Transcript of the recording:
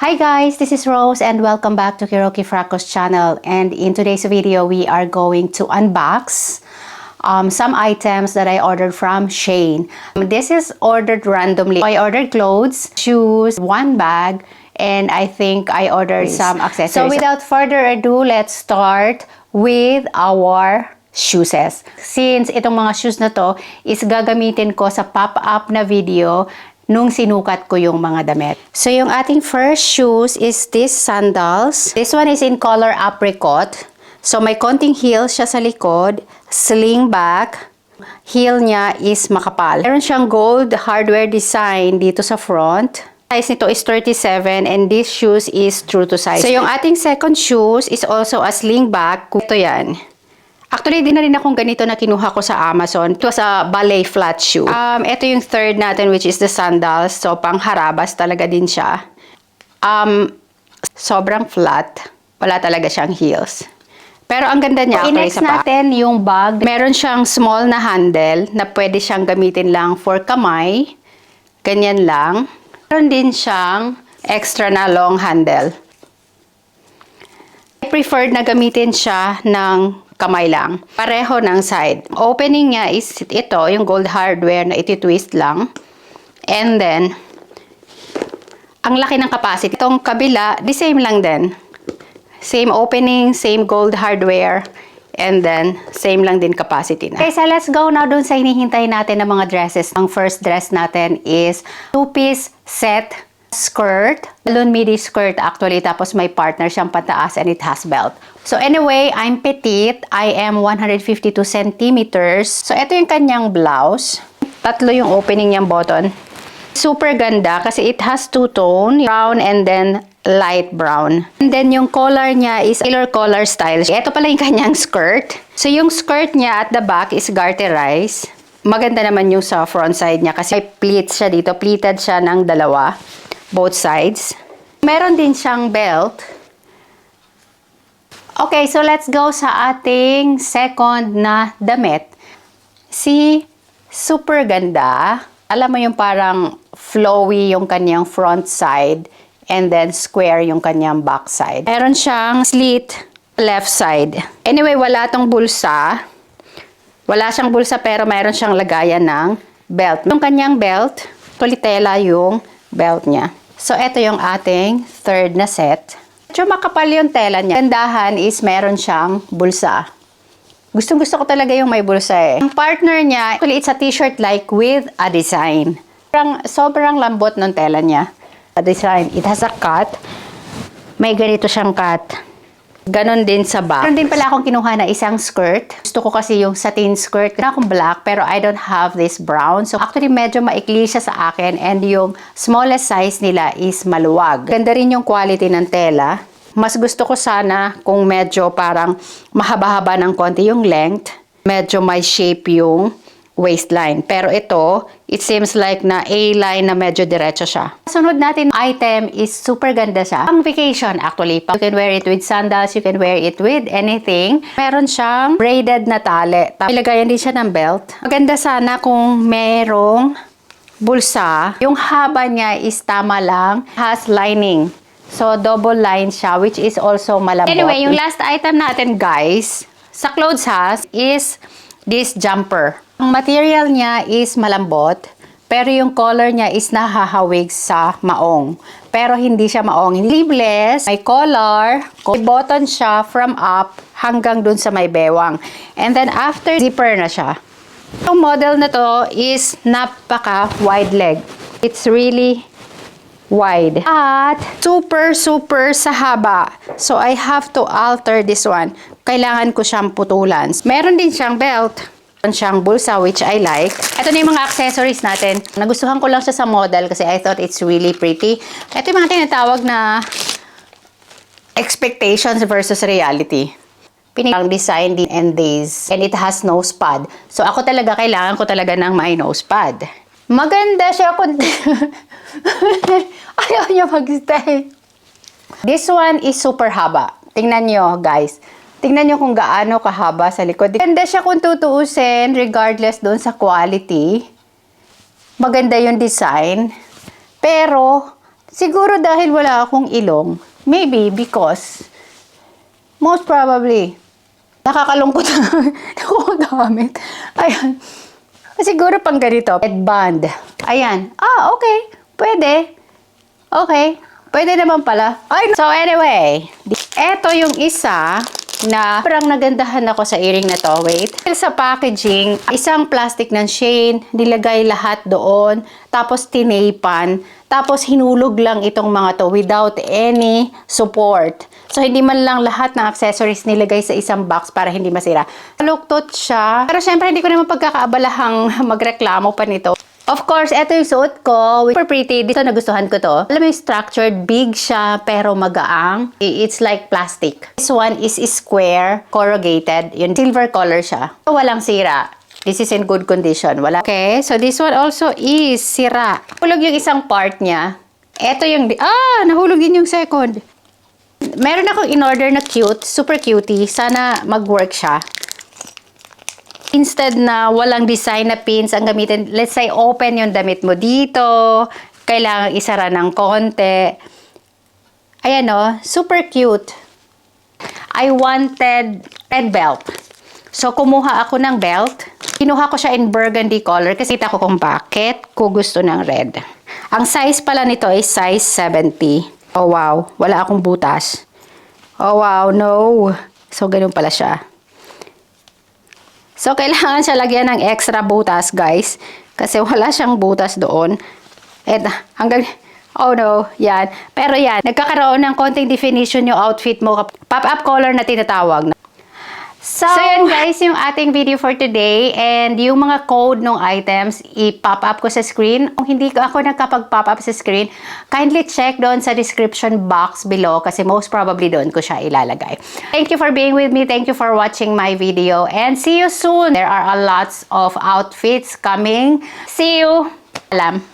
Hi guys, this is Rose and welcome back to Kiroki Fracos channel, and in today's video we are going to unbox some items that I ordered from Shein. This is ordered randomly. I ordered clothes, shoes, one bag, and I think I ordered some accessories. So without further ado, let's start with our shoes. Since itong mga shoes na to is gagamitin ko sa pop-up na video nung sinukat ko yung mga damit. So yung ating first shoes is this sandals. This one is in color apricot. So may konting heel siya sa likod, sling back. Heel niya is makapal. Meron siyang gold hardware design dito sa front. Size nito is 37 and this shoes is true to size. So yung ating second shoes is also a sling back. Ito yan. Actually, din na rin akong ganito na kinuha ko sa Amazon. It was a ballet flat shoe. Ito yung third natin, which is the sandals. So, pangharabas talaga din siya. Sobrang flat. Wala talaga siyang heels. Pero ang ganda niya. Next natin yung bag. Meron siyang small na handle na pwede siyang gamitin lang for kamay. Ganyan lang. Meron din siyang extra na long handle. I preferred na gamitin siya ng kamay lang. Pareho ng side. Opening niya is ito, yung gold hardware na iti-twist lang. And then, ang laki ng capacity. Itong kabila, the same lang din. Same opening, same gold hardware, and then, same lang din capacity na. Okay, so let's go now dun sa hinihintay natin ng mga dresses. Ang first dress natin is two-piece set skirt. Balloon midi skirt actually. Tapos may partner siyang pataas and it has belt. So anyway, I'm petite. I am 152 centimeters. So ito yung kanyang blouse. Tatlo yung opening niyang button. Super ganda kasi it has two-tone. Brown and then light brown. And then yung collar niya is tailor collar style. Ito pala yung kanyang skirt. So yung skirt niya at the back is garterized. Maganda naman yung sa front side niya kasi may pleats siya dito. Pleated siya ng dalawa. Both sides. Meron din siyang belt. Okay, so let's go sa ating second na damit. Super ganda. Alam mo yung parang flowy yung kanyang front side and then square yung kanyang back side. Meron siyang slit left side. Anyway, wala tong bulsa. Wala siyang bulsa pero meron siyang lagayan ng belt. Yung kanyang belt, tulitela yung belt niya. So, ito yung ating third na set. Medyo makapal yung tela niya. Gandahan is meron siyang bulsa. Gustong-gusto ko talaga yung may bulsa eh. Ang partner niya, actually it's a t-shirt like with a design. Sobrang lambot ng tela niya. A design. It has a cut. May ganito siyang cut. Ganon din sa back. Meron din pala akong kinuha na isang skirt. Gusto ko kasi yung satin skirt. Kaya akong black pero I don't have this brown. So actually medyo maikli siya sa akin and yung smallest size nila is maluwag. Ganda rin yung quality ng tela. Mas gusto ko sana kung medyo parang mahaba-haba ng konti yung length. Medyo may shape yung waistline. Pero ito, it seems like na A-line na medyo diretso siya. Sunod natin item is super ganda siya. Ang vacation actually. You can wear it with sandals, you can wear it with anything. Meron siyang braided na tali. Ilagayan din siya ng belt. Maganda sana kung merong bulsa. Yung haba niya is tama lang. Has lining. So, double line siya, which is also malambot. Anyway, yung last item natin, guys, sa clothes is this jumper. Ang material niya is malambot, pero yung color niya is nahahawig sa maong. Pero hindi siya maong. Sleeveless, may collar, may button siya from up hanggang dun sa may bewang. And then after, zipper na siya. Yung model na to is napaka wide leg. It's really wide. At super sa haba. So I have to alter this one. Kailangan ko siyang putulan. Meron din siyang belt. Meron siyang bulsa, which I like. Ito na yung mga accessories natin. Nagustuhan ko lang siya sa model kasi I thought it's really pretty. Ito yung mga tinatawag na expectations versus reality. Pinilang design din and days. And it has nose pad. So ako talaga, kailangan ko talaga ng may nose pad. Maganda siya kung ayaw niya mag-stay. This one is super haba. Tingnan nyo, guys. Tingnan nyo kung gaano kahaba sa likod. Maganda siya kung tutuusin, regardless doon sa quality. Maganda yung design. Pero, Siguro dahil wala akong ilong. Maybe because, most probably, nakakalungkot na ako gamit. Ayan. Siguro pang ganito, headband. Ayan. Okay. Pwede. Okay. Pwede naman pala. So anyway, eto yung isa na parang nagandahan ako sa earring na to. Wait. Sa packaging, isang plastic ng Shein, nilagay lahat doon, tapos tinaypan, tapos hinulog lang itong mga to without any support. So, hindi man lang lahat ng accessories nilagay sa isang box para hindi masira. Luktot siya. Pero syempre, hindi ko naman pagkakaabalahang magreklamo pa nito. Of course, ito yung suot ko. Super pretty. Dito nagustuhan ko to. Alam mo yung structured, big siya, pero magaang. It's like plastic. This one is square, corrugated. Yun, silver color siya. Walang sira. This is in good condition. Wala. Okay, so this one also is sira. Nahulog yung isang part niya. Ito yung, nahulog din yung second. Meron akong in-order na cute, super cutie. Sana mag-work siya. Instead na walang design na pins ang gamitin, let's say open yung damit mo dito, kailangan isara ng konti. Ayan o, super cute. I wanted red belt. So, kumuha ako ng belt. Kinuha ko siya in burgundy color kasi kita ko kung bakit ko gusto ng red. Ang size pala nito is size 70. Oh wow, wala akong butas. Oh wow, no. So, ganun pala siya. So, kailangan siya lagyan ng extra butas, guys. Kasi wala siyang butas doon. At hanggang, oh no, yan. Pero yan, nagkakaroon ng konting definition yung outfit mo. Pop-up color na tinatawag. So, yan guys, yung ating video for today. And yung mga code ng items, i-pop up ko sa screen. Kung hindi ako nagkapag-pop up sa screen, kindly check doon sa description box below kasi most probably doon ko siya ilalagay. Thank you for being with me. Thank you for watching my video. And see you soon. There are a lots of outfits coming. See you. Alam.